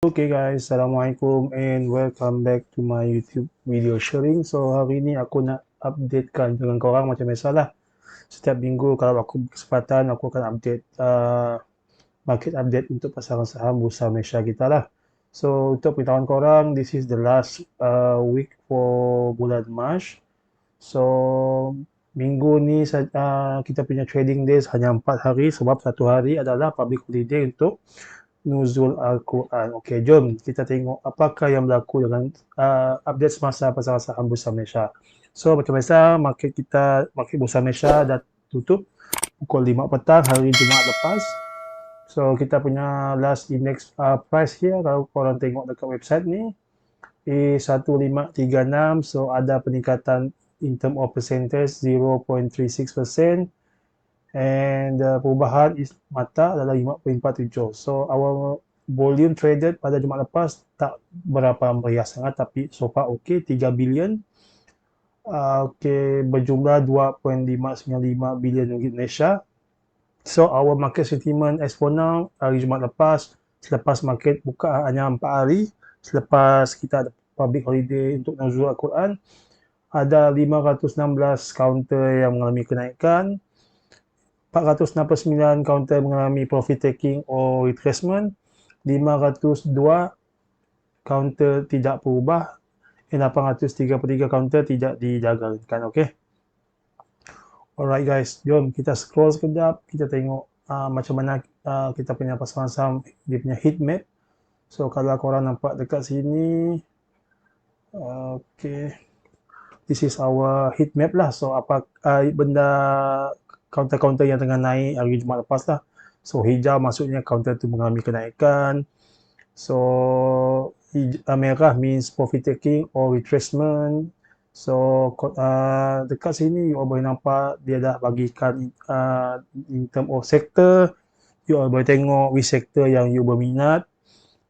Okay guys, Assalamualaikum and welcome back to my YouTube video sharing. So hari ni aku nak updatekan dengan korang macam biasalah. Setiap minggu kalau aku berkesempatan aku akan update market update untuk pasaran saham Bursa Malaysia kita lah. So untuk pengetahuan korang, this is the last week for bulan Mac. So minggu ni kita punya trading days hanya 4 hari sebab satu hari adalah public holiday untuk Nuzul Al-Quran. Okey, jom kita tengok apakah yang berlaku dengan update semasa pasaran saham Bursa Malaysia. So, macam biasa, market Bursa Malaysia dah tutup pukul 5 petang hari Jumaat lepas. So, kita punya last index price here, kalau korang tengok dekat website ni, A1536, so ada peningkatan in term of percentage 0.36%. And perubahan mata adalah 5.47. So our volume traded pada Jumaat lepas tak berapa meriah sangat, tapi so far okay, 3 bilion. Okay, berjumlah 2.595 bilion ringgit Malaysia. So our market sentiment as for now, hari Jumaat lepas, selepas market buka hanya 4 hari, selepas kita ada public holiday untuk Nuzul Al-Quran, ada 516 counter yang mengalami kenaikan, 469 counter mengalami profit taking or retracement, 502 counter tidak berubah, dan 833 counter tidak dijagalkan. Okay. Alright guys, jom kita scroll sekejap, kita tengok macam mana kita punya pasaran saham, dia punya heat map. So kalau korang nampak dekat sini, okay, this is our heat map lah. So apa benda counter-counter yang tengah naik hari Jumaat lepas lah. So hijau maksudnya counter tu mengalami kenaikan. So merah means profit taking or retracement. So dekat sini you all boleh nampak dia dah bagikan in term of sector. You all boleh tengok which sector yang you berminat.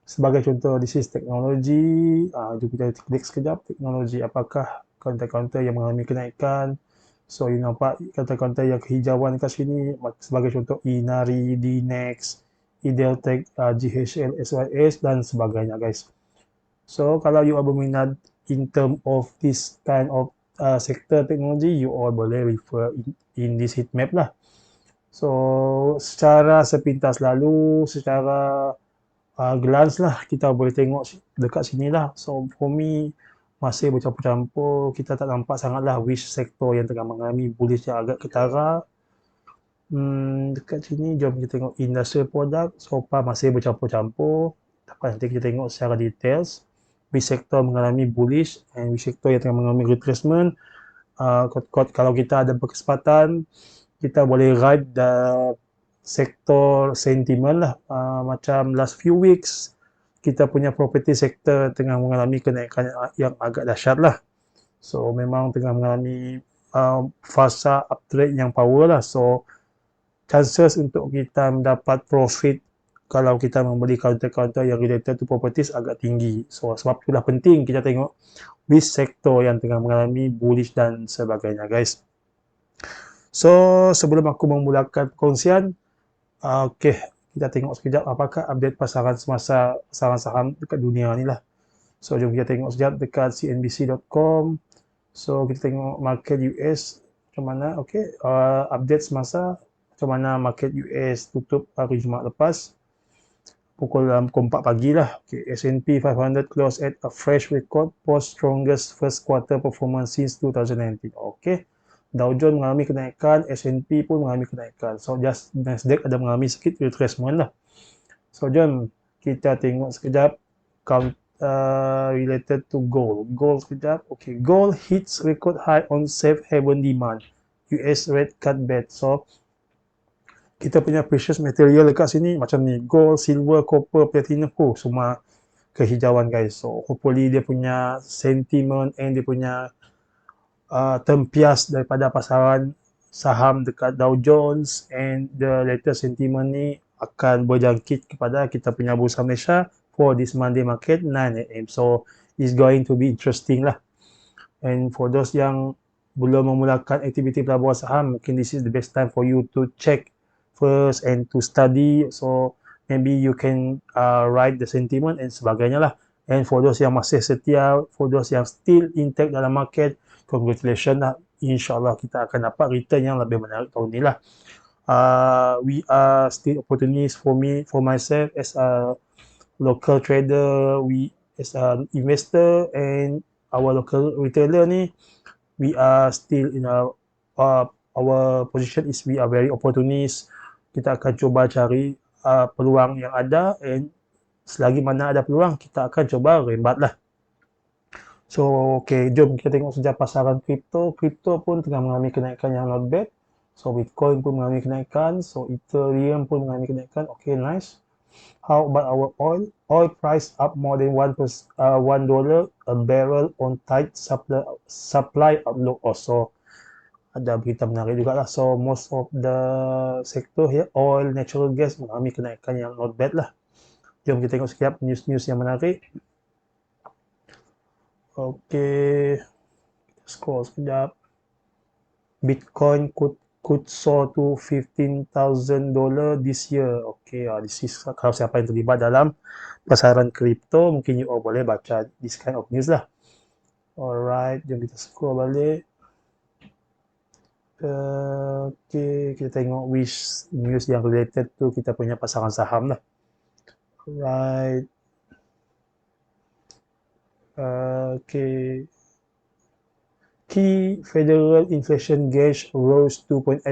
Sebagai contoh, this is teknologi. Jom kita klik sekejap. Teknologi, apakah counter-counter yang mengalami kenaikan. So, you nampak counter-counter yang kehijauan kat sini. Sebagai contoh, Inari, Dnex, Ideltech, GHL, SYS dan sebagainya guys. So, kalau you all berminat in term of this kind of sektor teknologi, you all boleh refer in this heat map lah. So, secara sepintas lalu, secara glance lah, kita boleh tengok dekat sini lah. So, for me, masih bercampur-campur, kita tak nampak sangatlah which sektor yang tengah mengalami bullish yang agak ketara. Dekat sini, jom kita tengok industrial product, so far masih bercampur-campur. Nanti kita tengok secara details, which sektor mengalami bullish and which sektor yang tengah mengalami retracement. Kalau kita ada berkesempatan, kita boleh ride sektor sentiment lah, macam last few weeks, kita punya property sector tengah mengalami kenaikan yang agak dahsyat lah. So, memang tengah mengalami fasa uptrend yang power lah. So, chances untuk kita mendapat profit kalau kita membeli counter-counter yang related to properties agak tinggi. So, sebab itulah penting kita tengok which sektor yang tengah mengalami bullish dan sebagainya guys. So, sebelum aku memulakan perkongsian, okay, kita tengok sekejap apakah update pasaran semasa pasaran saham dekat dunia ni lah. So, jom kita tengok sekejap dekat cnbc.com. So, kita tengok market US macam mana. Okay, update semasa macam mana market US tutup hari Jumaat lepas. Pukul 4 pagi lah. Okay, S&P 500 close at a fresh record post strongest first quarter performance since 2019. Okay. Dow Jones mengalami kenaikan, S&P pun mengalami kenaikan. So, just Nasdaq ada mengalami sedikit retracement lah. So, jom kita tengok sekejap related to gold. Gold sekejap. Okay, gold hits record high on safe haven demand. US rate cut bet. So, kita punya precious material dekat sini macam ni. Gold, silver, copper, platinum. Semua kehijauan guys. So, hopefully dia punya sentiment and dia punya tempias daripada pasaran saham dekat Dow Jones and the latest sentiment ni akan berjangkit kepada kita punya Bursa Malaysia for this Monday market 9 AM. So, it's going to be interesting lah. And for those yang belum memulakan aktiviti pelaburan saham, mungkin this is the best time for you to check first and to study. So, maybe you can write the sentiment and sebagainya lah. And for those yang masih setia, for those yang still intact dalam market, congratulations lah. InsyaAllah kita akan dapat return yang lebih menarik tahun ni lah. We are still opportunists for me, for myself as a local trader, we as an investor and our local retailer ni, we are still in our position is we are very opportunist. Kita akan cuba cari peluang yang ada and selagi mana ada peluang kita akan coba rembat lah. So, okay, jom kita tengok sejak pasaran kripto. Kripto pun tengah mengalami kenaikan yang not bad. So, Bitcoin pun mengalami kenaikan. So, Ethereum pun mengalami kenaikan. Okay, nice. How about our oil? Oil price up more than $1 a barrel on tight supply outlook also. Ada berita menarik juga lah. So, most of the sector here, oil, natural gas mengalami kenaikan yang not bad lah. Jom kita tengok sekejap news-news yang menarik. Okay, scroll sekejap. Bitcoin could soar to $15,000 this year. Okay, this is kalau siapa yang terlibat dalam pasaran kripto, mungkin you all boleh baca this kind of news lah. Alright, jom kita scroll balik. Okay, kita tengok which news yang related to kita punya pasaran saham lah. Right. Okay. Key federal inflation gauge rose 2.8%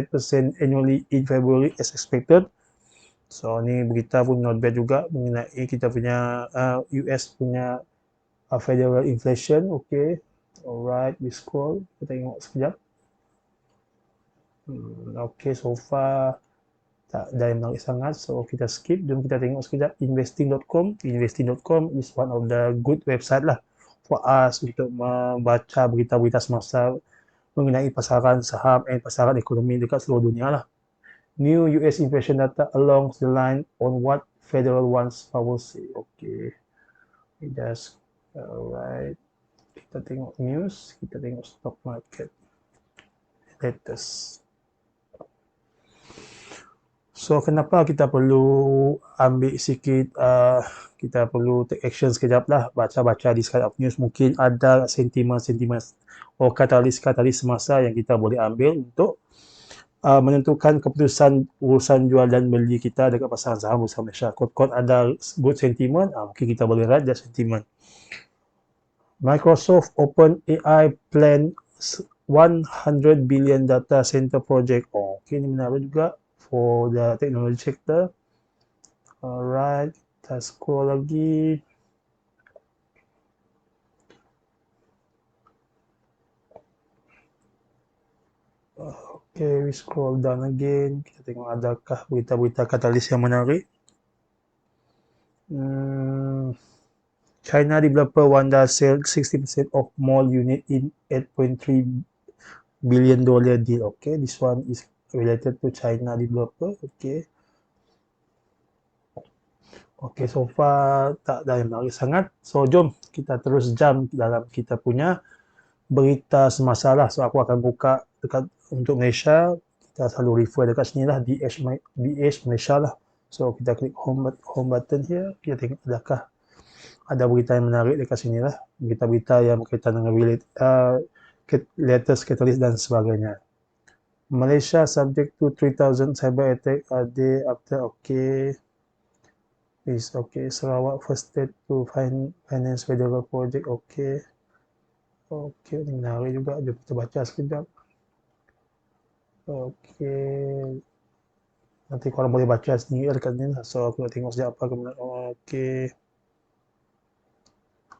annually in February as expected. So, ni berita pun not bad juga mengenai kita punya US punya federal inflation. Okay. Alright, we scroll. Kita tengok sekejap. Okay, so far tak ada yang menarik sangat. So, kita skip. Jom kita tengok sekejap investing.com. Investing.com is one of the good website lah for us untuk membaca berita-berita semasa mengenai pasaran saham dan pasaran ekonomi dekat seluruh dunia lah. New US inflation data along the line on what Federal wants policy. Okay. We just, alright. Kita tengok news. Kita tengok stock market. Latest. So, kenapa kita perlu ambil sikit, kita perlu take action sekejap lah, baca-baca this kind of news. Mungkin ada sentimen-sentimen atau katalis-katalis semasa yang kita boleh ambil untuk menentukan keputusan urusan jual dan beli kita dekat pasaran saham Bursa Malaysia. Kot-kot ada good sentiment, mungkin kita boleh ride that sentiment. Microsoft Open AI plan 100 billion data center project. Okay, ini menarik juga for the technology sector. Alright, kita scroll lagi. Okay, we scroll down again. Kita tengok adakah berita-berita katalis yang menarik. China developer Wanda sell 60% of mall unit in $8.3 billion deal. Okay, this one is related to China developer. Okay. Okay, so far tak ada yang menarik sangat. So, jom kita terus jump dalam kita punya berita semasa lah. So, aku akan buka dekat untuk Malaysia. Kita selalu refer dekat sini lah, DH Malaysia lah. So, kita klik home button here. Kita tengok adakah ada berita yang menarik dekat sini lah. Berita-berita yang berkaitan dengan latest catalyst dan sebagainya. Malaysia subject to 3,000 cyber attack a day after. Okay. Is okay. Sarawak first state to finance federal project. Okay. Okay, ini menarik juga. Jom kita baca sekejap. Okay. Nanti korang boleh baca sendiri dekat ni lah. So, aku nak tengok sekejap apa kemudian. Okay.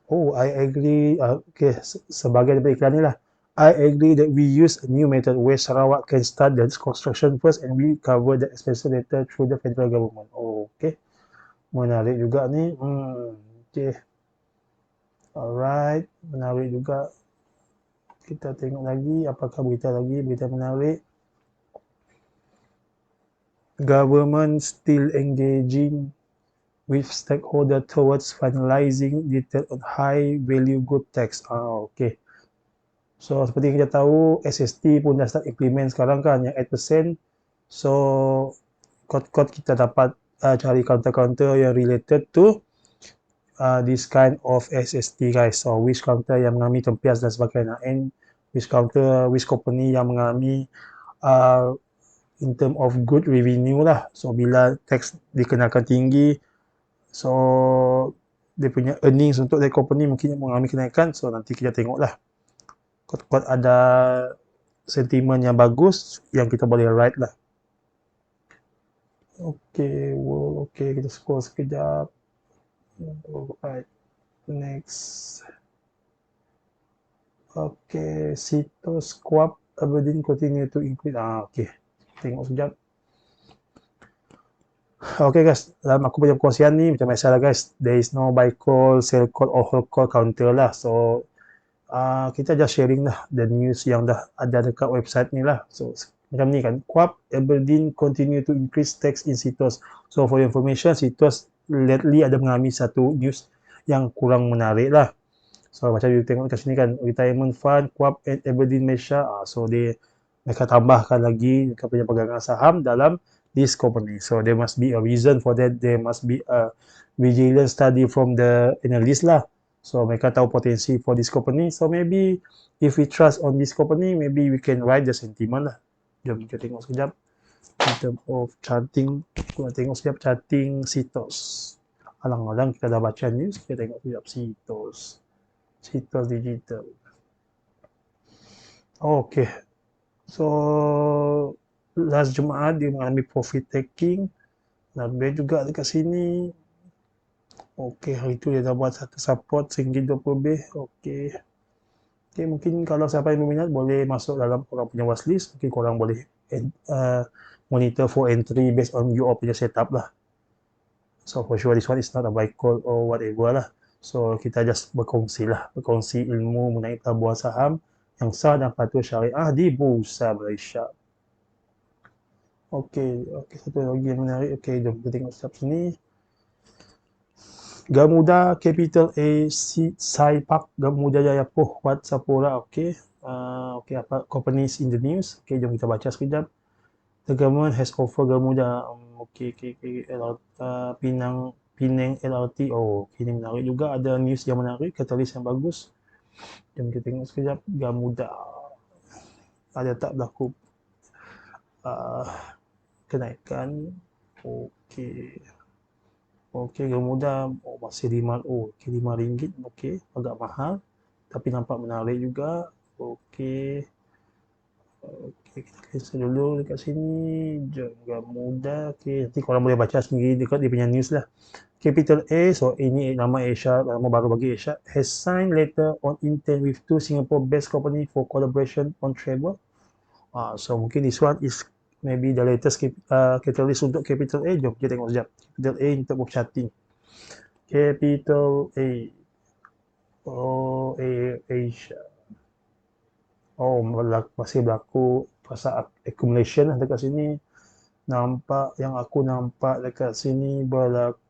Oh, I agree. Okay, sebagai daripada iklan ni lah. I agree that we use a new method where Sarawak can start the construction first and we cover the expenses later through the federal government. Oh, okay. Menarik juga ni. Okay. Alright. Menarik juga. Kita tengok lagi. Apakah berita lagi? Berita menarik. Government still engaging with stakeholder towards finalizing detail on high value good tax. Okay. So, seperti kita tahu, SST pun dah start implement sekarang kan, yang 8%. So, kot-kot kita dapat cari counter-counter yang related to this kind of SSD guys. So which counter yang mengalami tempias dan sebagainya, and which counter, which company yang mengalami in term of good revenue lah. So bila tax dikenakan tinggi, so dia punya earnings untuk that company mungkin mengalami kenaikan. So nanti kita tengok lah, kuat-kuat ada sentimen yang bagus yang kita boleh ride lah. Okay, well, okay, kita scroll sekejap. Alright, next. Okay, Citos Squab Aberdeen continue to increase. Okay, tengok sekejap. Okay guys, dalam aku punya perkongsian ni macam biasa lah guys, there is no buy call, sell call or hold call counter lah. So kita just sharing lah the news yang dah ada dekat website ni lah. So macam ni kan, Quap Aberdeen continue to increase tax in Citos. So for your information, Citos lately ada mengalami satu news yang kurang menarik lah. So macam you tengok kat sini kan, retirement fund Quap and Aberdeen Malaysia, so mereka tambahkan lagi mereka punya pegangan saham dalam this company. So there must be a reason for that. There must be a vigilant study from the analyst lah. So mereka tahu potensi for this company. So maybe if we trust on this company, maybe we can ride the sentiment lah. Jom kita tengok sekejap. In terms of charting, kita tengok sekejap charting Citos. Alang-alang kita dah baca news, kita tengok sekejap Citos. Citos Digital. Okay. So last Jumaat dia mengalami profit taking. Lebih juga dekat sini. Okey, hari tu dia dah buat satu support RM1.20 lebih. Okey. Okey, mungkin kalau siapa yang berminat boleh masuk dalam korang punya watchlist. Mungkin korang boleh monitor for entry based on your punya setup lah. So for sure this one is not a buy call or whatever lah. So kita just berkongsi lah. Berkongsi ilmu mengenai pelabuhan saham yang sah dan patuh syariah di Bursa Malaysia. Okey, satu lagi yang menarik. Okey, jom kita tengok sekejap sini. Gamuda Capital A Saipak Gamuda Jaya Poh Wat Sapura. Okey. Okey, apa companies in the news. Okey, jom kita baca sekejap. The government has offered Gamuda Penang LRT. Oh, ini menarik juga, ada news yang menarik, katalis yang bagus. Jom kita tengok sekejap. Gamuda ada tak berlaku kenaikan. Okey. Okey, Gamuda masih RM5. Okey, agak mahal tapi nampak menarik juga. Okey. Okey, kita cancel dulu dekat sini. Jom Gamuda. Okey, nanti korang boleh baca sendiri dekat dia punya news lah. Capital A, so ini nama Asia, nama baru bagi Asia, has signed letter on intent with two Singapore-based company for collaboration on travel. So mungkin this one is maybe the latest catalyst untuk Capital A. Jom kita tengok sekejap. Capital A in terms of charting. Capital A. Asia. Masih berlaku fasa accumulation lah dekat sini. Nampak, yang aku nampak dekat sini berlaku,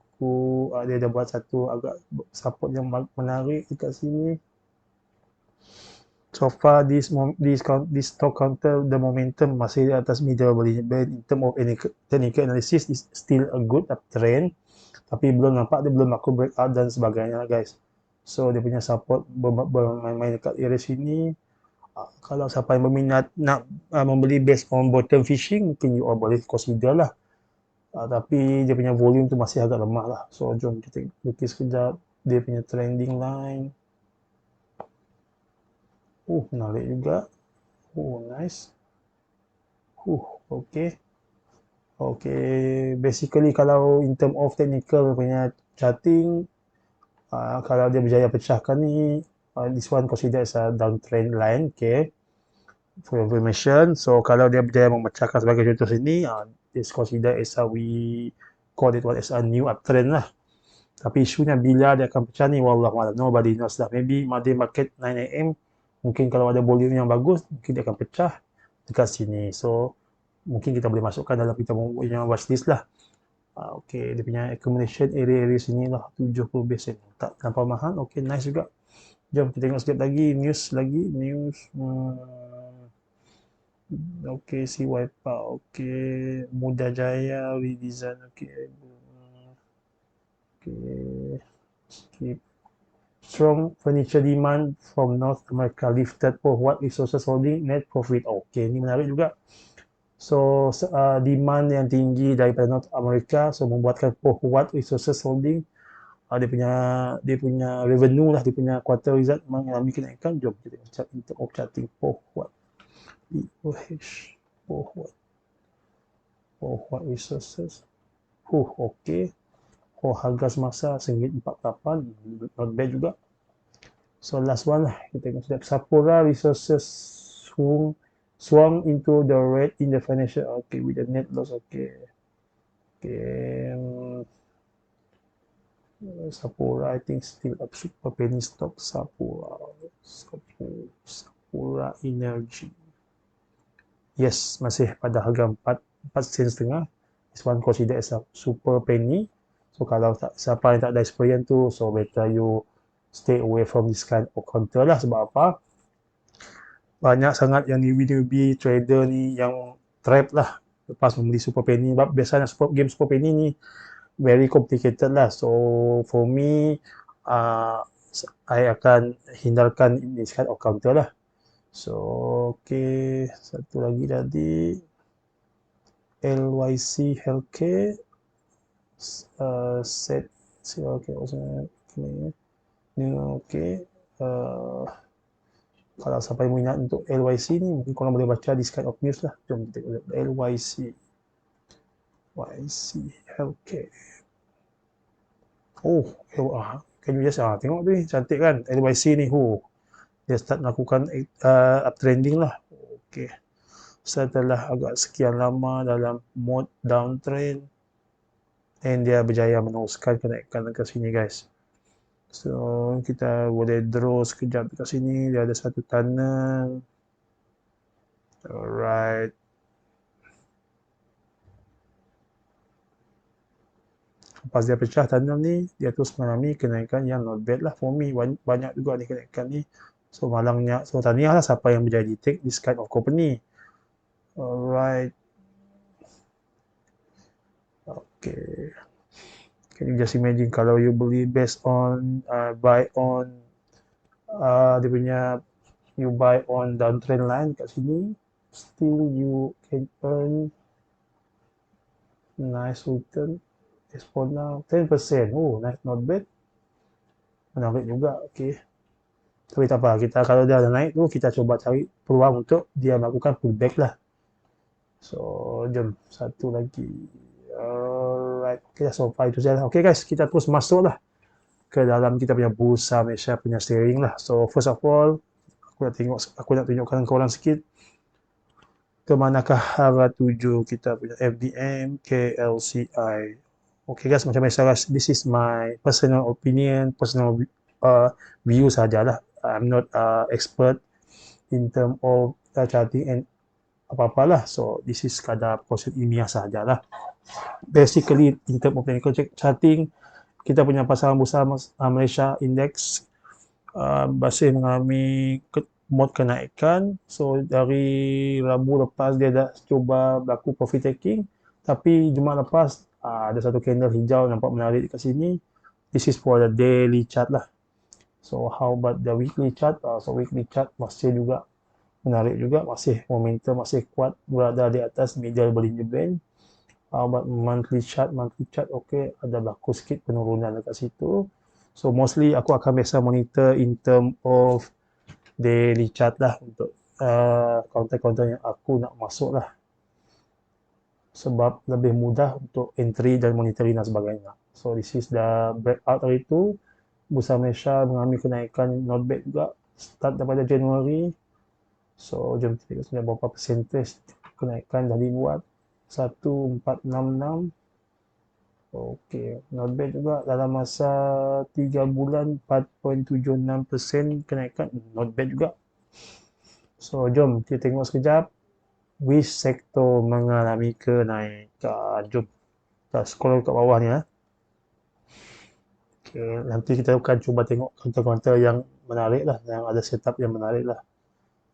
dia dah buat satu agak support yang menarik dekat sini. So far this stock counter, the momentum masih di atas middle Bollinger Band. In term of technical analysis is still a good uptrend, tapi belum nampak dia belum aku breakout dan sebagainya guys. So dia punya support bermain-main dekat area sini. Kalau siapa yang berminat nak membeli based on bottom fishing, mungkin you all boleh consider lah. Tapi dia punya volume tu masih agak lemah lah. So jom kita lukis sekejap dia punya trending line. Menarik juga. Nice. Okay. Okay, basically kalau in term of technical punya charting, kalau dia berjaya pecahkan ni, this one consider as a downtrend line. Okay, for information. So kalau dia berjaya memecahkan sebagai contoh sini, this consider as we call it as a new uptrend lah. Tapi isunya bila dia akan pecah ni, wallahualam, nobody knows lah. Maybe Monday market 9 AM, mungkin kalau ada volume yang bagus, mungkin dia akan pecah dekat sini. So mungkin kita boleh masukkan dalam kita punya watchlist lah. Okay, dia punya accumulation area sini lah 70 base. Tak nampak mahal. Okay, nice juga. Jom kita tengok sekejap lagi news. Okay, si Wipeout. Okay, Muda Jaya redesign. Okay, Okay. Skip. Strong furniture demand from North America lifted for what resources holding net profit. Okay, ini menarik juga. So, demand yang tinggi daripada North America, so membuatkan what resources holding dia punya revenue lah, dia punya quarter result mengalami kenaikan. Jom kita chat in term of charting what POH what resources. Okay. Harga semasa RM1.48, not bad juga. So last one lah, kita tengok sedap. Sapura Resources swung into the red in the financial. Okay, with the net loss. Okay. Sapura, I think still up, super penny stock. Sapura Energy. Yes, masih pada harga 4 sen setengah. This one considered as a super penny. So kalau siapa yang tak ada experience tu, so better you stay away from this kind of counter lah. Sebab apa? Banyak sangat yang newbie trader ni yang trap lah lepas membeli super penny. Sebab biasanya game super penny ni very complicated lah. So for me, I akan hindarkan this kind of counter lah. So okay, satu lagi tadi LYC Healthcare set okay, kalau sampai minat untuk LYC ni, mungkin korang boleh baca this kind of news lah. Jom kita tengok LYC Healthcare. Can you just tengok tu ni, cantik kan LYC ni. Dia start melakukan uptrending lah. Okay, setelah agak sekian lama dalam mode downtrend, and dia berjaya meneruskan kenaikan ke sini guys. So kita boleh draw sekejap dekat sini, dia ada satu tunnel. Alright. Lepas dia pecah tunnel ni, dia terus mengalami kenaikan yang not bad lah for me. Banyak juga ni kenaikan ni. So malangnya, so tahniah lah siapa yang berjaya take this kind of company. Alright. Okay. Can you just imagine kalau you beli based on buy on dia punya, you buy on downtrend line kat sini, still you can earn nice return as for now 10%. Nice, not bad, menarik juga. Okay, tapi tak apa, kita kalau dia ada naik tu, kita coba cari peluang untuk dia melakukan pullback lah. So jom satu lagi. Alright, okay, so far itu saja. Okay guys, kita terus masuk lah ke dalam kita punya Bursa Malaysia punya steering lah. So first of all, aku nak tunjukkan korang sikit ke manakah arah tuju kita punya FDM KLCI. Okay guys, macam biasa guys, this is my personal opinion, personal view sajalah. I'm not expert in term of charting and apa-apalah. So this is sekadar proses ilmiah sajalah. Basically in term of technical charting, kita punya pasaran bursa Malaysia Index masih mengalami mode kenaikan. So dari Rabu lepas dia dah cuba berlaku profit taking, tapi Jumaat lepas ada satu candle hijau nampak menarik dekat sini. This is for the daily chart lah. So how about the weekly chart? So weekly chart masih juga menarik juga, masih momentum masih kuat berada di atas middle Bollinger Band. How about monthly chart? Monthly chart okay, ada berlaku sikit penurunan dekat situ. So mostly aku akan biasa monitor in term of daily chart lah untuk counter-counter yang aku nak masuk lah, sebab lebih mudah untuk entry dan monitoring dan sebagainya. So this is the breakout hari itu. Bursa Malaysia mengalami kenaikan not bad juga start daripada Januari. So jom kita tengok berapa percentage kenaikan dah dibuat. 1466. Okay, not bad juga dalam masa 3 bulan 4.76% kenaikan, not bad juga. So jom kita tengok sekejap which sektor mengalami kenaikan. Jom kita scroll kat bawah ni. Okay, nanti kita akan cuba tengok counter-counter yang menarik lah, yang ada setup yang menarik lah.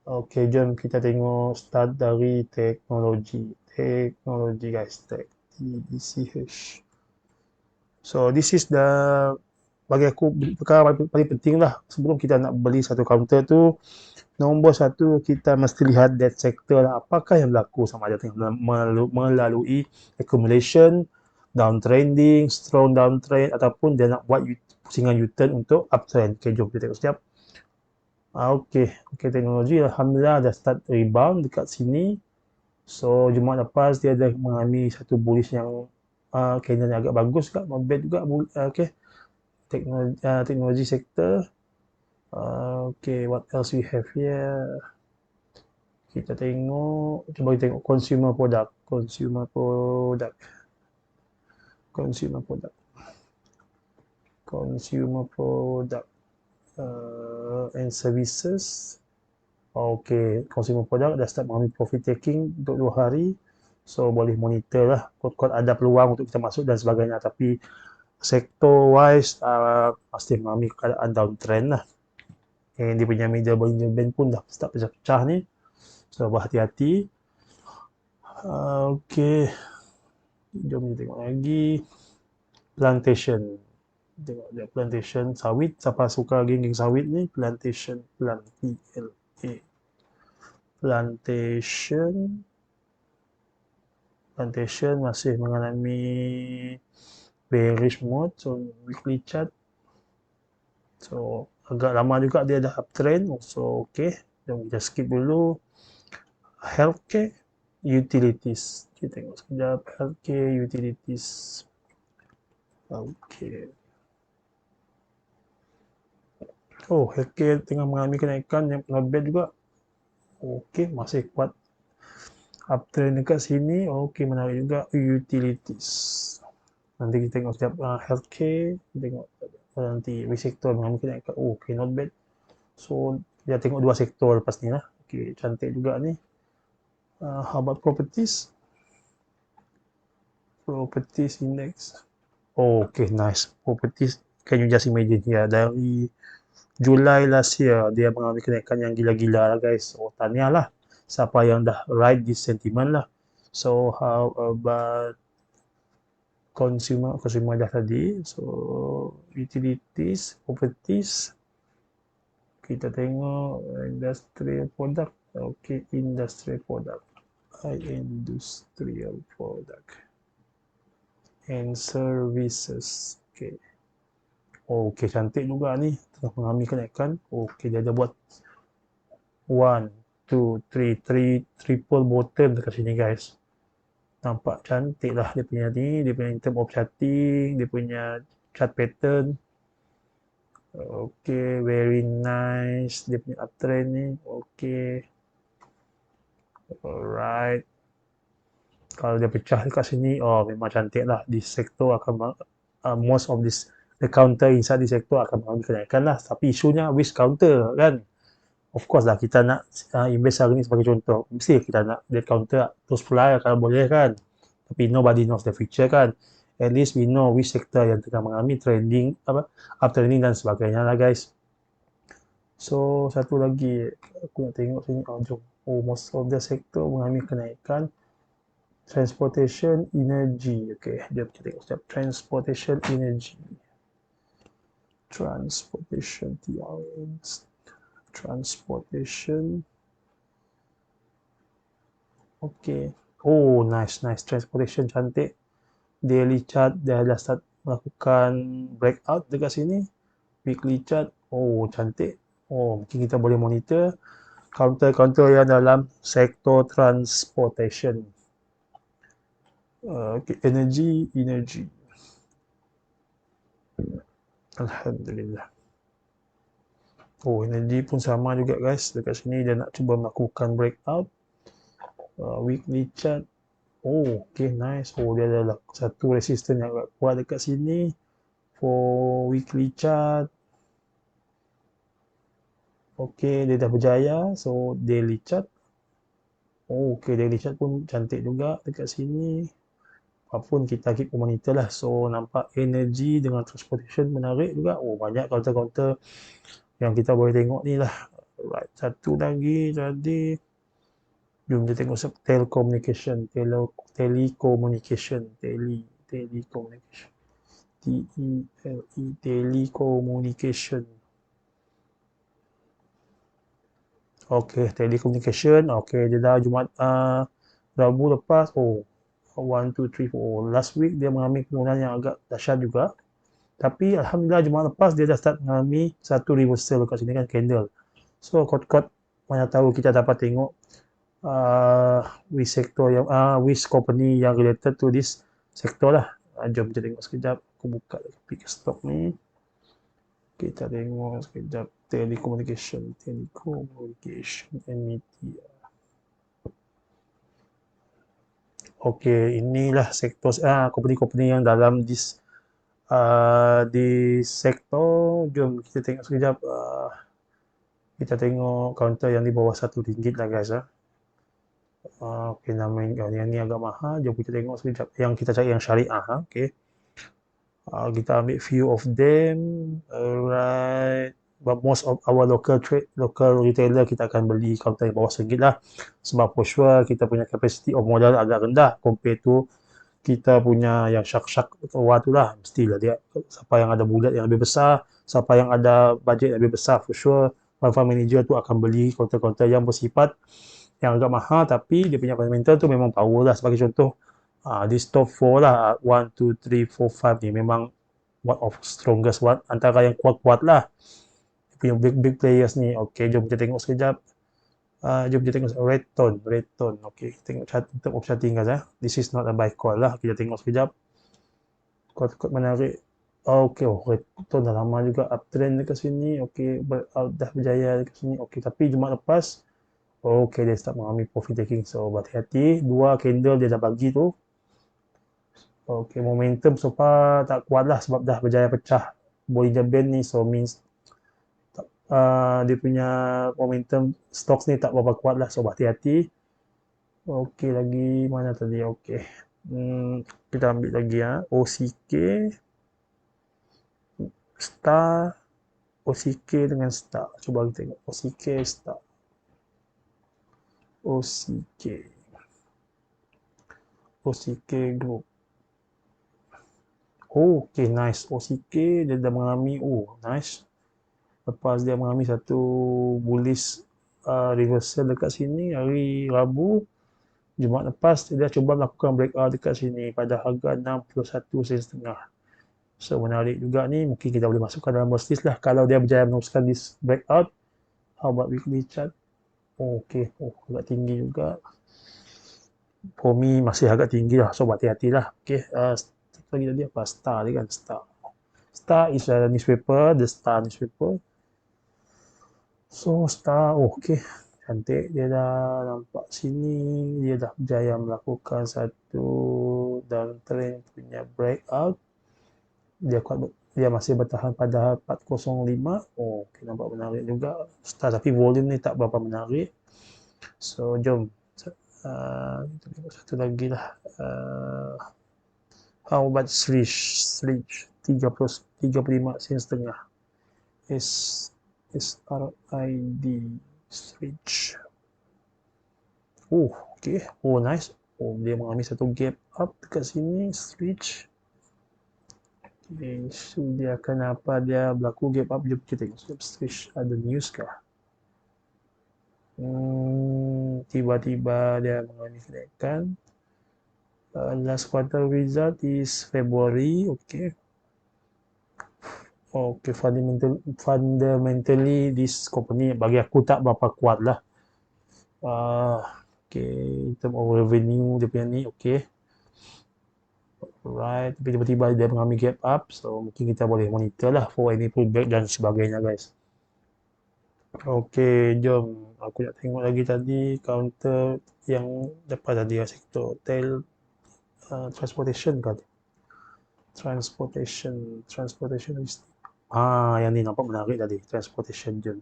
Okay, jom kita tengok start dari teknologi guys, TECH. So this is the, bagi aku perkara paling penting lah sebelum kita nak beli satu kaunter tu. Nombor satu, kita mesti lihat that sector lah, apakah yang berlaku, sama ada tengah melalui accumulation, downtrending, strong downtrend, ataupun dia nak buat pusingan U-turn untuk uptrend. Okay, jom kita tengok sekejap. Okay, teknologi alhamdulillah dah start rebound dekat sini. So Jumaat lepas dia ada mengalami satu bullish yang candle yang agak bagus juga, not bad juga. Okay, teknologi sektor. Okay, what else we have here? Kita tengok, cuba kita tengok consumer product, and services. Okay, consumer product dah start mengalami profit taking untuk 2 hari. So boleh monitor lah, kot ada peluang untuk kita masuk dan sebagainya. Tapi sektor wise pasti mengalami keadaan downtrend lah. And dia punya middle band pun dah start pecah-pecah ni. So berhati-hati. Okay, jom kita tengok lagi. Plantation. Tengok dia plantation sawit. Siapa suka geng-geng sawit ni? Plantation, Plantation masih mengalami bearish mode. So weekly chart. So agak lama juga dia dah uptrend. So okay, jom kita skip dulu. Healthcare, utilities. Kita tengok sekejap. Healthcare, utilities. Okay. Oh, healthcare tengah mengalami kenaikan yang not bad juga. Okay, masih kuat uptrend dekat sini. Okay, menarik juga. Utilities. Nanti kita tengok setiap healthcare. Tengok nanti sektor mengalami kenaikan. Okay, not bad. So, kita tengok dua sektor lepas ni lah. Okay, cantik juga ni. How about properties? Properties index. Oh, okay, nice. Properties, can you just imagine here, dari Julai last year, dia mengalami kenaikan yang gila-gila lah guys. So, tahniah lah siapa yang dah ride this sentiment lah. So, how about consumer dah tadi. So, utilities, properties. Kita tengok industrial product. Okay, industrial product. Industrial product. And services. Okay. Okay, cantik juga ni. Tengah mengalami kenaikan. Okay, dia ada buat 1, 2, 3 triple bottom dekat sini guys. Nampak cantik lah dia punya ni. Dia punya in term of charting. Dia punya chart pattern. Okay, very nice. Dia punya uptrend ni. Okay. Alright. Kalau dia pecah dekat sini, oh memang cantik lah. Di sektor akan most of this, the counter inside di sektor akan mengalami kenaikan lah. Tapi isunya which counter kan? Of course lah, kita nak invest hari ni sebagai contoh. Mesti kita nak that counter terus fly kalau boleh kan. Tapi nobody knows the future kan. At least we know which sector yang tengah mengalami trending, uptrending dan sebagainya lah guys. So, satu lagi aku nak tengok sini. Jom. Most of the sector mengalami kenaikan. Transportation, energy. Okay, jom kita tengok sekejap. Transportation, energy. Transportation, TRNs. Transportation. Okay. Oh, nice. Transportation cantik. Daily chart dia dah start melakukan breakout dekat sini. Weekly chart. Oh, cantik. Oh, mungkin kita boleh monitor counter yang dalam sektor transportation. Okay, energy. Alhamdulillah. Oh, energy pun sama juga guys. Dekat sini dia nak cuba melakukan breakout. Weekly chart. Oh, okay, nice. Oh, dia ada satu resistance yang agak kuat dekat sini. For weekly chart. Okay, dia dah berjaya. So, daily chart. Oh, okay, daily chart pun cantik juga dekat sini. Apapun kita keep monitor lah. So, nampak energy dengan transportation menarik juga. Oh, banyak counter-counter yang kita boleh tengok ni lah. Right, satu lagi tadi. Jom kita tengok telecommunication. TELE, telecommunication. Okey, telecommunication. Okey, dia dah Jumaat, Rabu lepas. Oh, 1, 2, 3, 4. Last week dia mengalami penurunan yang agak dahsyat juga. Tapi Alhamdulillah Jumaat lepas dia dah start mengalami satu reversal kat sini kan, candle. So, kot-kot mana tahu kita dapat tengok which sector yang which company yang related to this sector lah. Jom kita tengok sekejap. Aku buka pick stock ni. Kita tengok sekejap telecommunication and media. Okey, inilah sektor company-company yang dalam di sektor. Jom kita tengok sekejap. Kita tengok counter yang di bawah RM1 lah guys. Okey, nama yang ni agak mahal. Jom kita tengok sekejap. Yang kita cari yang syariah. Okey. Kita ambil few of them. Alright. But most of our local retailer kita akan beli counter yang bawah RM1 lah. Sebab for sure kita punya capacity of modal agak rendah compare to kita punya yang syak-syak bawah tu lah. Mestilah dia. Siapa yang ada bulat yang lebih besar, siapa yang ada budget yang lebih besar, for sure fund manager tu akan beli counter-counter yang bersifat yang agak mahal tapi dia punya fundamental tu memang power lah. Sebagai contoh, this top 4 lah, 1, 2, 3, 4, 5 ni memang one of strongest one, antara yang kuat-kuat lah. Dia punya big players ni. Okay, jom kita tengok sekejap. Jom kita tengok Redtone. Okay, tengok term of charting guys. This is not a buy call lah. Kita tengok sekejap. Kuat-kuat menarik. Okay, Redtone dah lama juga uptrend dekat sini. Okay, dah berjaya dekat sini. Okay, tapi Jumaat lepas okay, dia start mengalami profit taking. So, berhati-hati. 2 candle dia dah bagi tu. Okay, momentum so far tak kuat lah sebab dah berjaya pecah Bollinger Band ni. So, means dia punya momentum stocks ni tak berapa kuat lah. So, berhati-hati. Okay, lagi mana tadi? Okay. Kita ambil lagi OCK. Star. OCK dengan Star. Cuba kita tengok. OCK, Star. OCK Group. Oh, okay, nice. OCK dia dah mengalami, nice. Lepas dia mengalami satu bullish reversal dekat sini hari Rabu. Jumaat lepas dia cuba melakukan breakout dekat sini pada harga 61 sen setengah. So menarik juga ni, mungkin kita boleh masukkan dalam watchlist lah kalau dia berjaya meneruskan this breakout. How about weekly chart? Okay, agak tinggi juga. For me masih agak tinggi lah, so berhati-hati lah. Okay, lagi tadi apa? Star dia kan, Star is a newspaper, the Star newspaper. So Star, okay, cantik. Dia dah nampak sini, dia dah berjaya melakukan satu downtrend punya breakout. Dia masih bertahan pada 405. Okay, nampak menarik juga Star, tapi volume ni tak berapa menarik. So jom kita tengok satu lagi lah. How about Switch 35 sen setengah. SRID Switch. Okay. Nice. Dia mengalami satu gap up dekat sini. Switch. Okay, so dia kenapa dia berlaku gap up? Jom kita tengok. Switch ada news kah? Tiba-tiba dia mengalami kenaikan. Last quarter result is February. Okay. Okay, fundamentally this company bagi aku tak berapa kuat lah. Okay, in term of revenue dia punya ni, okay. Alright, tapi tiba-tiba dia mengalami gap up, so mungkin kita boleh monitor lah for any pullback dan sebagainya guys. Okay, jom. Aku nak tengok lagi tadi counter yang dapat tadi sektor transportation kan. Transportation listing. Yang ni nampak menarik tadi, transportation jom.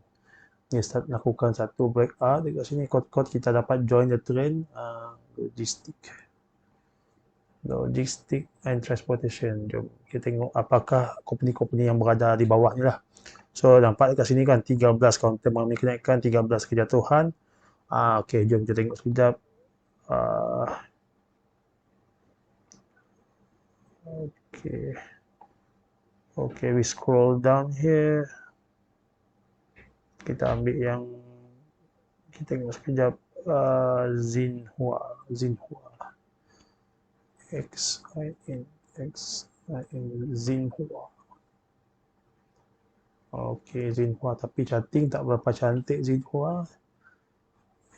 Dia start lakukan satu breakout dekat sini, kot-kot kita dapat join the trend. Logistik and transportation. Jom kita tengok apakah company-company yang berada di bawah ni lah. So nampak dekat sini kan 13 counter mengalami kenaikan, 13 kejatuhan. Okay, jom kita tengok sekejap. Okay. Okay, we scroll down here. Kita ambil yang kita tengok sekejap. Xinhua Xinhua. Okay, Xinhua, tapi cantik tak berapa cantik Xinhua.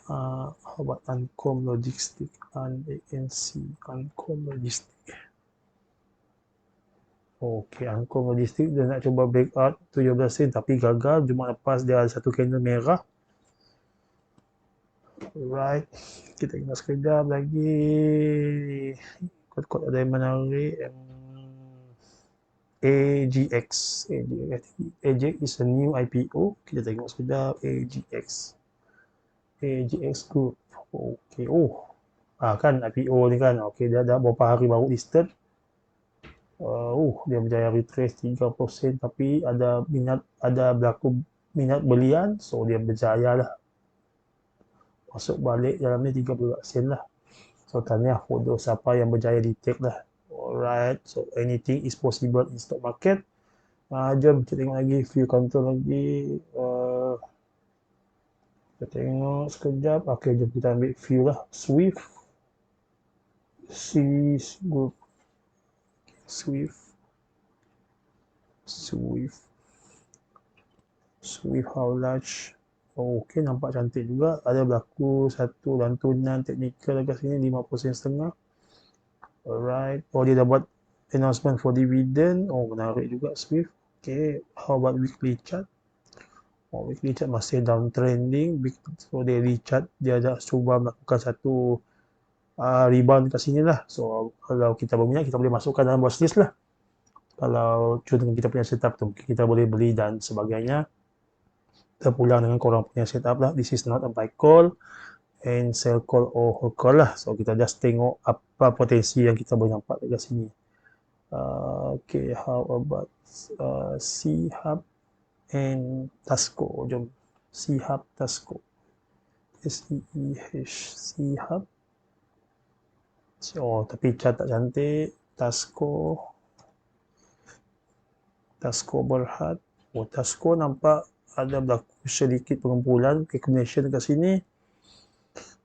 How about Ancom Logistics, Ancom Logistics. Okay, Ancom Logistics dia nak cuba breakout 17 sen tapi gagal. Jumaat lepas dia ada satu candle merah. Alright, kita tengok sekejap lagi. Kod-kod ada yang menarik. AGX. AGX is a new IPO. Kita tengok sekejap AGX. AGX Group. Okay. Kan IPO ni kan. Okay, dia dah beberapa hari baru listed. Dia berjaya retrace 30% tapi ada berlaku minat belian, so dia berjaya lah masuk balik dalam ni 30 sen lah. So tanya follow siapa yang berjaya di take lah. Alright, so anything is possible in stock market. Jom kita tengok lagi few counter lagi. Kita tengok sekejap. Okay, jom kita ambil few lah. Swift Group. Swift how large. Okay, nampak cantik juga. Ada berlaku satu lantunan teknikal dekat sini 5.5%. Alright. Dia dah buat announcement for dividend. Menarik juga Swift. Okay, how about weekly chart? Weekly chart masih downtrending. So daily chart dia dah cuba melakukan satu rebound kat sini lah. So kalau kita berminat, kita boleh masukkan dalam watchlist lah. Kalau contoh kita punya setup tu, kita boleh beli dan sebagainya. Kita pulang dengan korang punya setup lah. This is not a buy call and sell call or hold call lah. So kita just tengok apa potensi yang kita boleh nampak dekat sini. Okay, how about C-Hub and Tasco. Jom C-Hub Tasco. SEEH C-Hub. Tapi cat tak cantik. Tasco Berhad. Tasco nampak ada berlaku sedikit pengumpulan accumulation dekat sini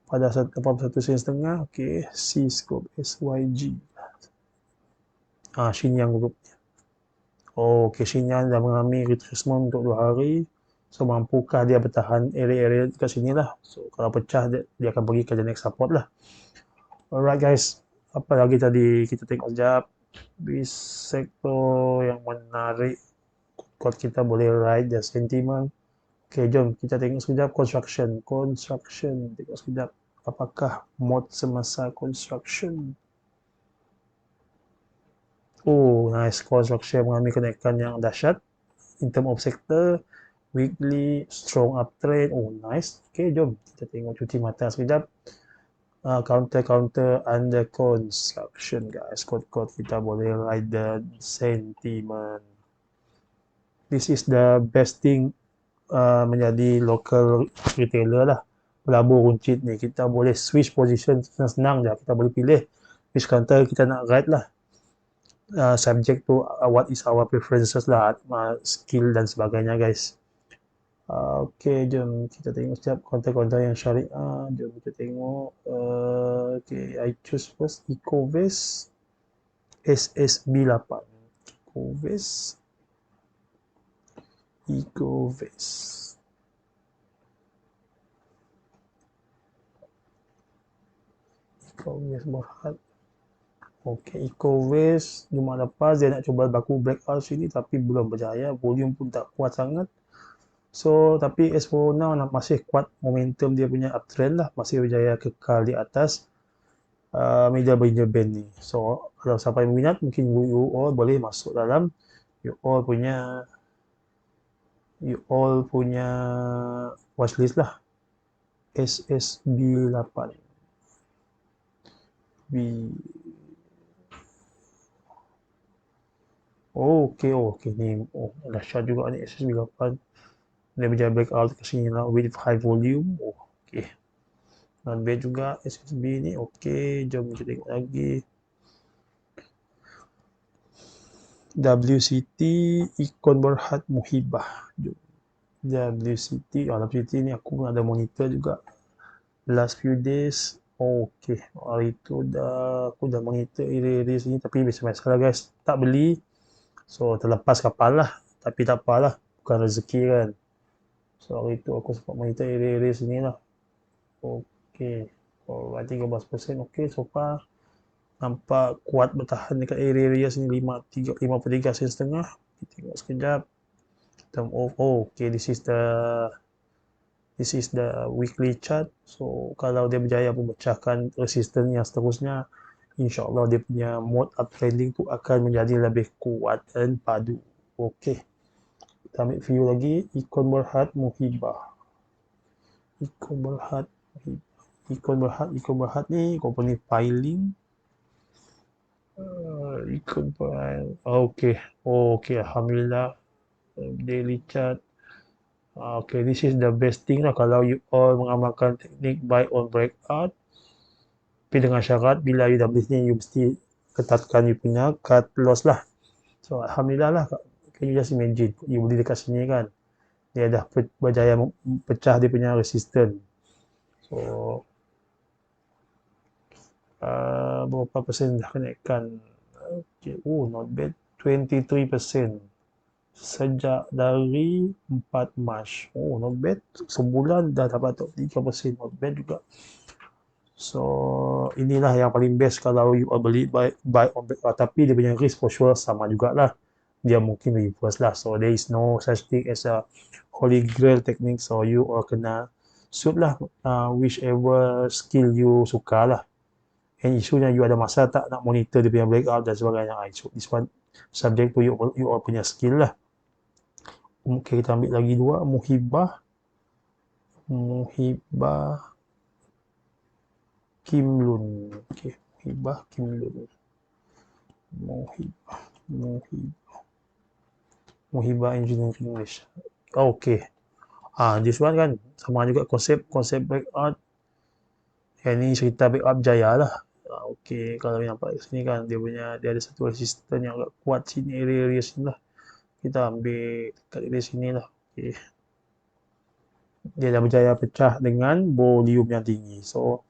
pada 81 sen setengah. Okay, C-Scope SYG. Shenyang Group. Okay, Shenyang dah mengalami retracement untuk 2 hari. So mampukah dia bertahan area-area dekat sini lah. So kalau pecah dia akan pergi ke the next support lah. Alright guys, apa lagi tadi kita tengok sekejap. Di sektor yang menarik, kot kita boleh ride the sentiment. Okay, jom kita tengok sekejap construction. Tengok sekejap apakah mod semasa construction. Nice, construction mengalami kenaikan yang dahsyat in term of sector. Weekly strong uptrend. Nice. Okay, jom kita tengok cuci mata sekejap. Counter under construction guys. Kod-kod kita boleh ride the sentiment. This is the best thing menjadi local retailer lah. Pelabur runcit ni kita boleh switch position senang je. Kita boleh pilih which counter kita nak ride lah. Subject to what is our preferences lah, skill dan sebagainya guys. Okay, jom kita tengok setiap konten-konten yang syariah. Jom kita tengok. Okay, I choose first Ecovest SSB 8. Ecovest. Berhad. Okay, Ecovest Jumaat lepas dia nak cuba baku breakout sini tapi belum berjaya. Volume pun tak kuat sangat. So, tapi as for now masih kuat momentum dia punya uptrend lah. Masih berjaya kekal di atas middle range band ni. So, kalau siapa yang minat, mungkin you all boleh masuk dalam you all punya watchlist lah. SSB 8. Okay ni dahsyat juga ni SSB 8. Dia berjaya breakout ke sini lah with high volume. Okay. Not bad juga SSB ni. Okay, jom kita tengok lagi. WCT Ikon Berhad Muhibah. WCT ni aku pun ada monitor juga last few days. Okay, hari tu aku dah monitor area sini, tapi biasa-biasa lah guys, tak beli, so terlepas kapal lah, tapi tak apalah, bukan rezeki kan. So hari tu aku sempat monitor area sini lah. Okay, alright, 13%. Okay, so far nampak kuat bertahan dekat area sini 53 sen setengah. Kita tengok sekejap term of, okay, this is the weekly chart. So kalau dia berjaya memecahkan resistance yang seterusnya, insyaAllah dia punya mode uptrending tu akan menjadi lebih kuat dan padu. Okay, kita ambil view lagi. Ikon Berhad Muhibah. Ikon Berhad ni company filing. Ikon Berhad. Okay, alhamdulillah. Daily chart. Okay, this is the best thing lah kalau you all mengamalkan teknik buy on breakout. Tapi dengan syarat bila you dah beli ni, you mesti ketatkan you punya cut loss lah. So alhamdulillah lah, can you just imagine you beli dekat sini kan, dia dah berjaya pecah dia punya resistance. So berapa persen dah kenaikan? Okay, not bad, 23% sejak dari 4 Mac. Not bad, sebulan dah dapat 3%, not bad juga. So inilah yang paling best kalau you beli buy on breakout, tapi dia punya risk for sure sama jugalah, dia mungkin reverse lah. So there is no such thing as a holy grail technique, so you all kena suit lah whichever skill you suka lah. And isunya you ada masa tak nak monitor dia punya breakout dan sebagainya, so this one subject to you all punya skill lah. Okay, kita ambil lagi dua, Muhibah Kimlun. Okay, Muhibah Kimlun. Muhibah Engineering English. Okay. This one kan sama juga konsep breakout. Yang ni cerita breakout Jaya lah. Okay, kalau nampak di sini kan dia ada satu resistance yang agak kuat sini, area sini lah. Kita ambil kat area sini lah. Okay. Dia dah berjaya pecah dengan volume yang tinggi. So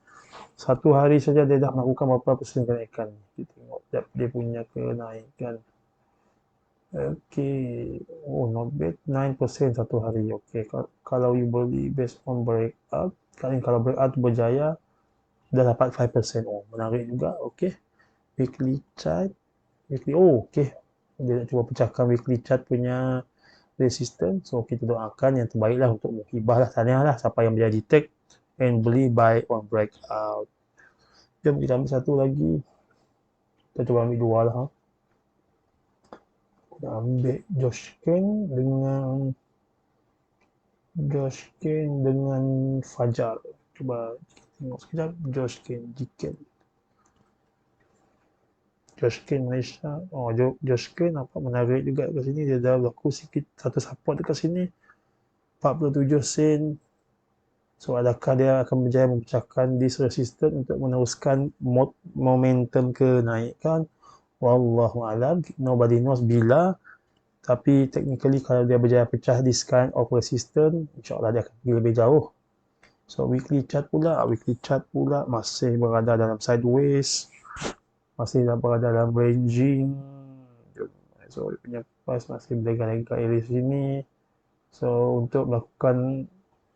satu hari saja dia dah melakukan berapa persen kenaikan. Kita tengok dia punya kenaikan. Okay, not bad, 9% satu hari. Okay, kalau you beli based on breakout, kalau breakout berjaya, dah dapat 5%. Menarik juga. Okay, weekly chart. Okay, dia nak cuba pecahkan weekly chart punya resistance. So kita doakan yang terbaik lah untuk Muhibah lah. Tahniah lah siapa yang berjaya detect and beli buy on breakout. Jom kita ambil satu lagi. Kita cuba ambil dua lah. Kita ambil Joshken dengan Fajar. Cuba tengok sekejap. Joshken Malaysia. Joshken nampak menarik juga kat sini. Dia dah berlaku sikit satu support dekat sini, 47 sen. So adakah dia akan berjaya memecahkan this resistance untuk meneruskan momentum kenaikan? Wallahu alam, nobody knows bila. Tapi technically kalau dia berjaya pecah this kind of resistance, insyaAllah dia akan pergi lebih jauh. So weekly chart pula masih berada dalam sideways, masih berada dalam ranging. So dia punya price masih berlega-lega area sini. So untuk melakukan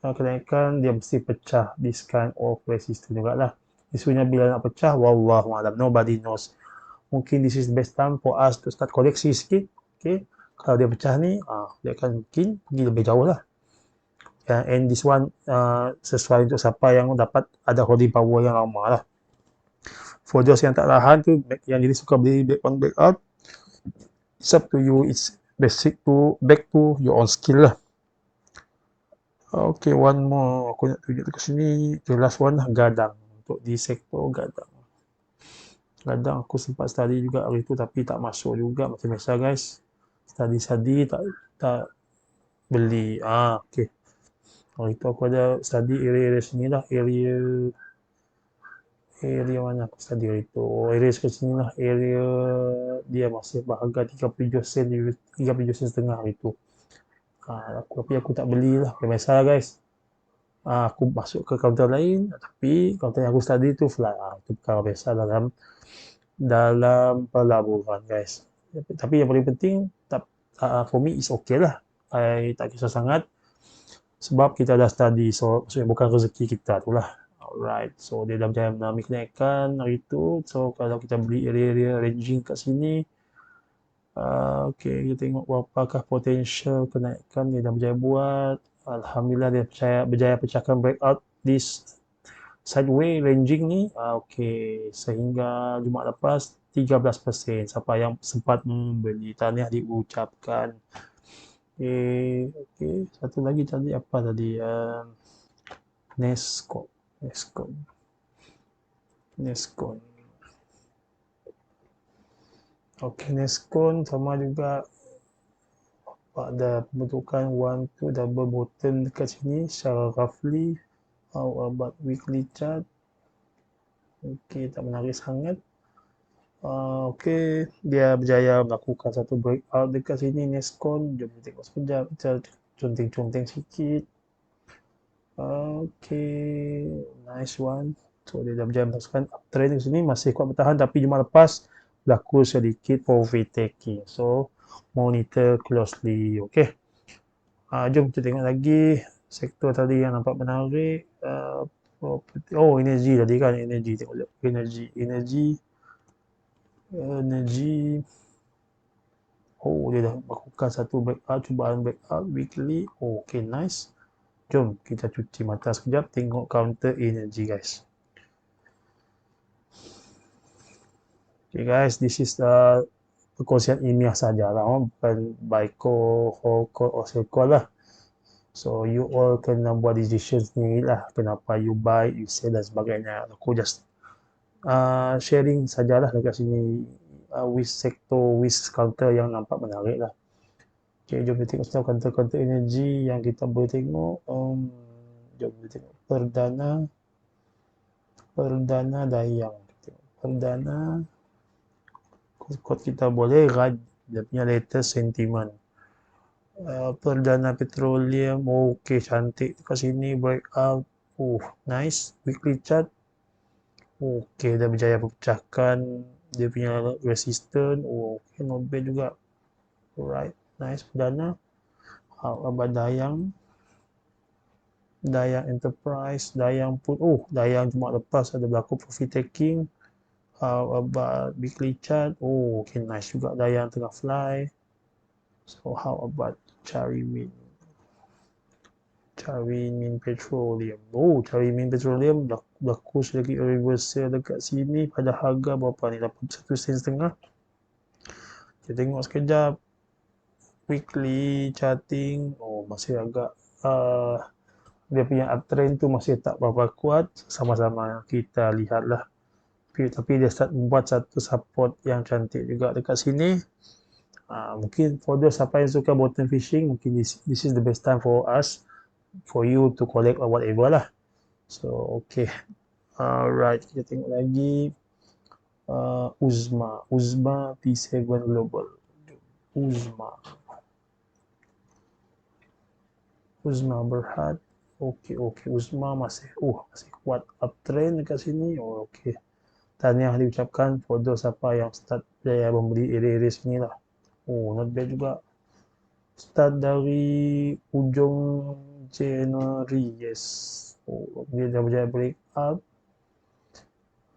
kenaikan, dia mesti pecah this kind of resistance juga lah. Isunya bila nak pecah, wallahu alam, nobody knows. Mungkin this is the best time for us to start koleksi sikit. Okay, kalau dia pecah ni, dia akan mungkin pergi lebih jauh lah. And this one sesuai untuk siapa yang dapat ada holding power yang lama lah. For those yang tak tahan tu, yang jadi suka beli back on back out, it's up to you. It's back to your own skill lah. Okay, one more aku nak tunjuk dekat sini. The last one lah, Gadang. Untuk di sektor Gadang aku sempat study juga hari tu, tapi tak masuk juga macam biasa guys. Study tak beli. Okay, hari tu aku ada study area sini lah, area area mana aku tadi itu? Area sekat sini lah. Area dia masih berharga 37 sen, 37 sen setengah itu. Tapi aku tak beli lah. Biasalah guys. Aku masuk ke kaunter lain, tapi kaunter yang aku tadi itu flat. Itu perkara biasa dalam pelaburan guys. Tapi yang paling penting, for me is okay lah. I tak kisah sangat. Sebab kita dah study, so maksudnya bukan rezeki kita tu lah. Alright, so dia dah berjaya mengalami kenaikan hari tu. So kalau kita beli area-area ranging kat sini, okay, kita tengok berapakah potensial kenaikan dia dah berjaya buat. Alhamdulillah dia berjaya pecahkan breakout this sideway ranging ni. Okay, sehingga Jumaat lepas 13%. Siapa yang sempat membeli, tahniah diucapkan. Okay, satu lagi tadi apa tadi? Nescon. Okay, Nescon sama juga ada pembentukan 1-2 double bottom dekat sini secara roughly. How about weekly chart? Okay, tak menarik sangat. Okay, dia berjaya melakukan satu breakout dekat sini Nescon. Jom kita tengok sekejap, kita conteng-conteng sikit. Okay, nice one. So dia dah berjaya masukkan uptrend di sini, masih kuat bertahan tapi Jumaat lepas berlaku sedikit profit taking. So monitor closely. Okay. Jom kita tengok lagi sektor tadi yang nampak menarik. Energi tadi kan, energi. Tengok lihat energi. Dia dah lakukan satu cubaan breakout weekly. Okay, nice. Jom kita cuci mata sekejap, tengok counter energy guys. Okay guys, this is the perkongsian ilmiah sajalah, bukan buy call, hold call, or sell call lah. So you all kena buat decision sendiri lah, kenapa you buy, you sell dan sebagainya. Aku just sharing sajalah dekat sini, with sektor, with counter yang nampak menarik lah. Okay, jom kita tengok counter energy yang kita boleh tengok. Jom kita tengok Perdana Dayang. Perdana kod kita boleh ride dia punya latest sentiment. Perdana Petroleum, okay, cantik kat sini, breakout. Nice. Weekly chart, okay, dia berjaya pecahkan dia punya resistance. Okay, not bad juga. Alright, nice. Perdana. Abad Dayang Enterprise, Dayang pun, Dayang Jumaat lepas ada berlaku profit taking. About weekly chart, okay, nice juga Dayang tengah fly. So how about Carimin Petroleum? Carimin Petroleum berlaku sedikit reversal dekat sini pada harga berapa ni, 81 sen setengah. Kita tengok sekejap weekly charting. Masih agak dia punya uptrend tu masih tak berapa kuat, sama-sama kita lihatlah. Tapi dia start membuat satu support yang cantik juga dekat sini. Mungkin for those siapa yang suka bottom fishing, mungkin this is the best time for you to collect or whatever lah. So okay, alright, kita tengok lagi Uzma T7 Global. Uzma Berhad. Okay, Uzma masih kuat uptrend dekat sini. Okay, tahniah diucapkan for those siapa yang start jaya membeli area-area sini lah. Not bad juga. Start dari ujung Januari, yes. Dia dah berjaya break up.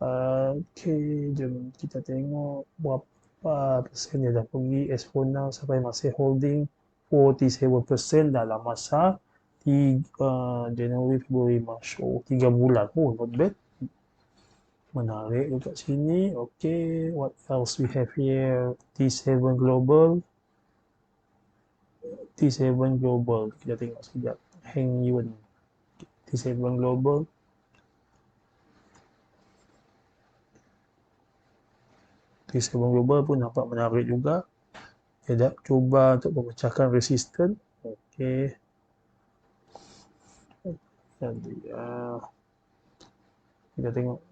Okay, jom kita tengok berapa persen dia dah pergi. S4 now sampai masih holding 47% dalam masa Januari, Februari, Mac. 3 bulan. Not bad. Menarik dekat sini. Okay, what else we have here? T7 Global. Kita tengok sekejap. Heng Yun. T7 Global. T7 Global pun nampak menarik juga. Dia dah cuba untuk memecahkan resistance. Okay. Jadi, Kita tengok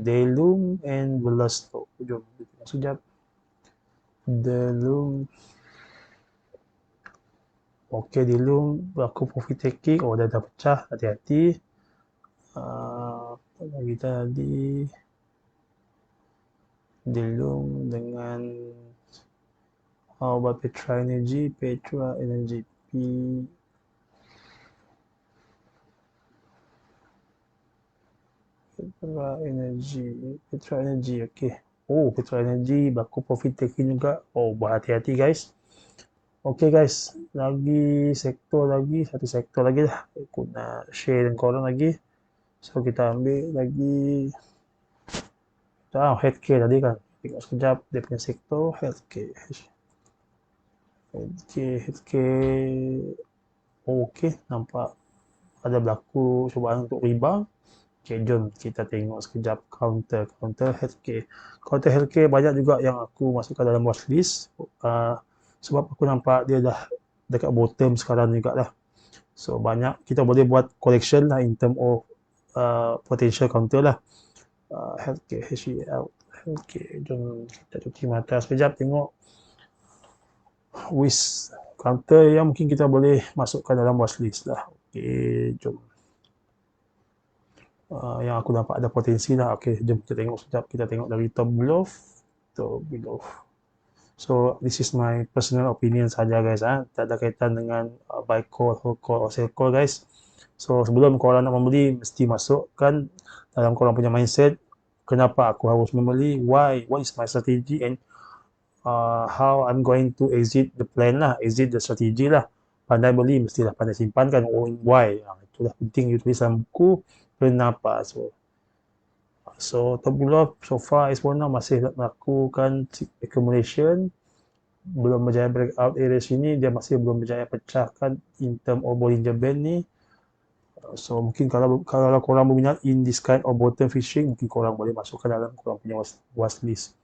Delum and Velosto. Jom kita tengok sekejap. Delum. Okey, Delum berlaku profit taking. Oh, dah pecah. Hati-hati. Apa lagi tadi? Delum dengan how about Petra Energy P Petra Energy, okey. Oh, Petra Energy berlaku profit taking juga. Oh, berhati-hati guys. Okey guys, satu sektor lagi lah. Aku nak share dengan korang lagi. So kita ambil lagi healthcare tadi kan. Tengok sekejap dia punya sektor healthcare. Okey, nampak ada berlaku cubaan untuk rebound. Okay, jom kita tengok sekejap counter healthcare. Counter healthcare banyak juga yang aku masukkan dalam watchlist. Sebab aku nampak dia dah dekat bottom sekarang juga lah. So banyak kita boleh buat collection lah in term of potential counter lah. Healthcare, healthcare. Jom kita cuci mata sekejap tengok which counter yang mungkin kita boleh masukkan dalam watchlist lah. Okay, jom. Yang aku nampak ada potensi lah. Okay, jom kita tengok sekejap. Kita tengok dari top below. So, this is my personal opinion saja guys. Tak ada kaitan dengan buy call, hold call, or sell call guys. So, sebelum korang nak membeli, mesti masukkan dalam korang punya mindset. Kenapa aku harus membeli? Why? What is my strategy? And how I'm going to exit the plan lah. Exit the strategy lah. Pandai beli, mestilah pandai simpan kan. Why? Itulah penting you tulis dalam buku. Kenapa? So top below so far Exponent masih melakukan accumulation, belum berjaya breakout area sini, dia masih belum berjaya pecahkan in term of Bollinger Band ni. So mungkin kalau korang berminat in this kind of bottom fishing, mungkin korang boleh masukkan dalam korang punya watchlist.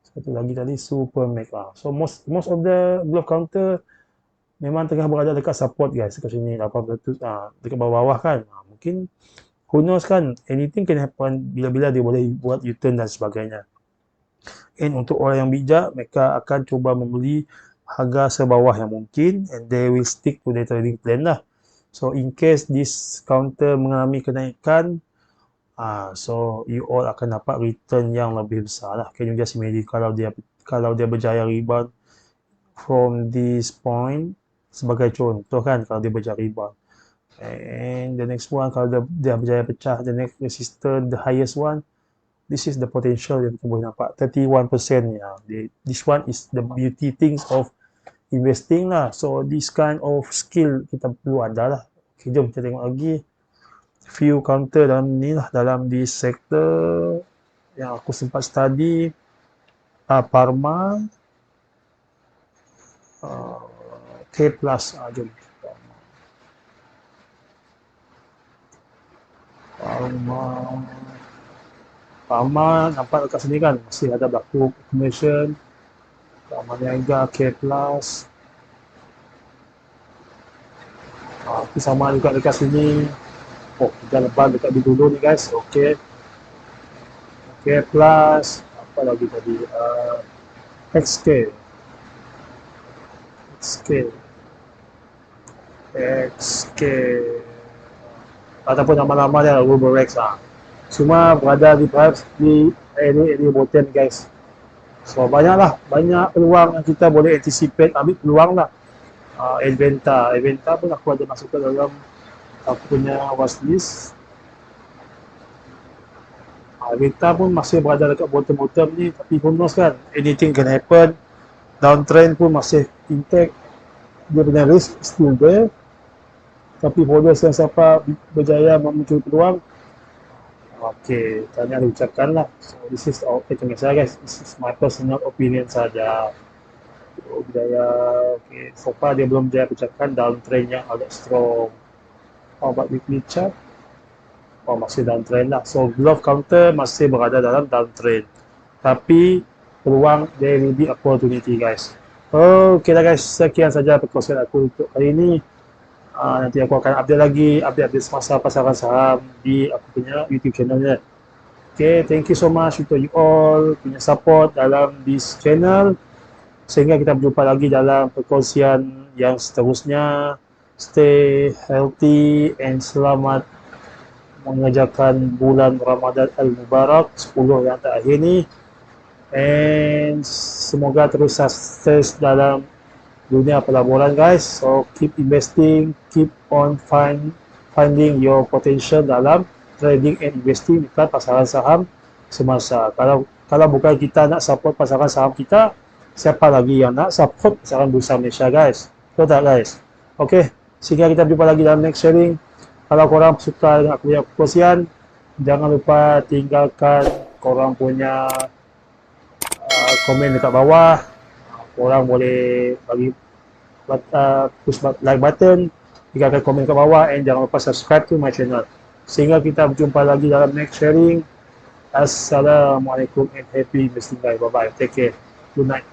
Satu lagi tadi Super Mac. So most of the glove counter memang tengah berada dekat support guys, dekat sini 800 dekat bawah-bawah kan. Mungkin who knows kan, anything can happen bila-bila dia boleh buat U-turn dan sebagainya. And untuk orang yang bijak, mereka akan cuba membeli harga sebawah yang mungkin and they will stick to their trading plan lah. So in case this counter mengalami kenaikan, so you all akan dapat return yang lebih besar lah. Can you just imagine kalau dia berjaya rebound from this point, sebagai contoh kan, kalau dia berjaya rebound. And the next one, kalau dia berjaya pecah, the next resistance, the highest one, this is the potential yang kita boleh nampak, 31% ya. This one is the beauty things of investing lah. So this kind of skill kita perlu ada lah. Okay, jom kita tengok lagi few counter dalam ni lah, dalam this sector yang aku sempat study. Parma, K plus, jom. Parma nampak dekat sini kan, masih ada berlaku accumulation. Parma Niaga, K plus. Itu sama juga dekat sini. Oh, kita lepas dekat di dulu ni guys. Okay. K plus. Apa lagi tadi? XK. Ataupun nama-nama dia Ruberex semua berada di area bottom guys. So banyak peluang yang kita boleh anticipate, ambil peluang lah. Adventa pun aku ada masukkan dalam aku punya watchlist. Adventa pun masih berada dekat bottom ni, tapi who knows kan, anything can happen. Downtrend pun masih intact, dia punya risk still there. Tapi holders yang siapa berjaya memuncul peluang, okay, tanya diucapkan lah. So this is saya guys, this is my personal opinion saja. Berjaya, okay, so far dia belum berjaya pecahkan downtrend yang agak strong. How about weekly chart? Masih downtrend lah. So glove counter masih berada dalam downtrend, tapi peluang there will be opportunity guys. Okay lah guys, sekian saja perkongsian aku untuk kali ini. Nanti aku akan update lagi, update semasa pasaran saham di aku punya YouTube channelnya. Okay, thank you so much untuk you all punya support dalam this channel. Sehingga kita berjumpa lagi dalam perkongsian yang seterusnya. Stay healthy and selamat mengerjakan bulan Ramadan Al-Mubarak 10 yang terakhir ni. And semoga terus sukses dalam dunia pelaburan guys. So keep investing, keep on finding your potential dalam trading and investing dekat pasaran saham semasa. Kalau bukan kita nak support pasaran saham kita, siapa lagi yang nak support pasaran bursa Malaysia guys? Betul tak guys? Okay, sehingga kita berjumpa lagi dalam next sharing. Kalau korang suka dengan aku punya perkongsian, jangan lupa tinggalkan korang punya komen dekat bawah. Korang boleh bagi push like button, tinggalkan komen dekat bawah, and jangan lupa subscribe to my channel. Sehingga kita berjumpa lagi dalam next sharing. Assalamualaikum and happy investing guys. Bye bye. Take care. Good night.